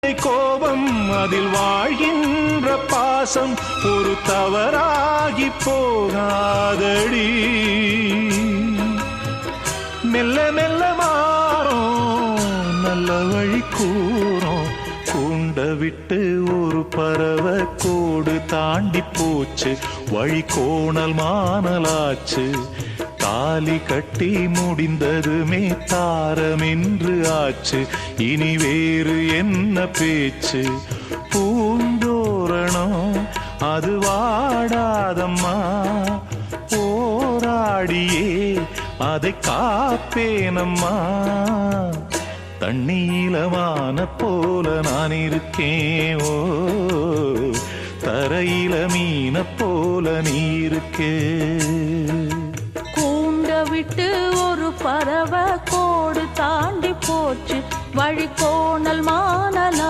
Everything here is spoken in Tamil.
வீட்டை கோபம் அதில் வாழ்கின்ற பாசம் ஒரு தவறாகி போகாதடி. மெல்ல மெல்ல மாறும் நல்ல வழி கூறும். கூண்ட விட்டு ஒரு பறவை கோடு தாண்டி போச்சு, வழி கோணல் மானலாச்சு. தாலி கட்டி முடிந்ததுமே தாரமென்று ஆச்சு, இனி வேறு என்ன பேச்சு. பூந்தோரணம் அது வாடாதம்மா, போராடியே அதை காப்பேனம்மா. தண்ணீலமான போல நான் இருக்கேன், ஓ தரையில மீன போல நீ இருக்கே. கூண்ட விட்டு ஒரு பறவை கோடு தாண்டி போச்சு, வழி கோணல் மானலா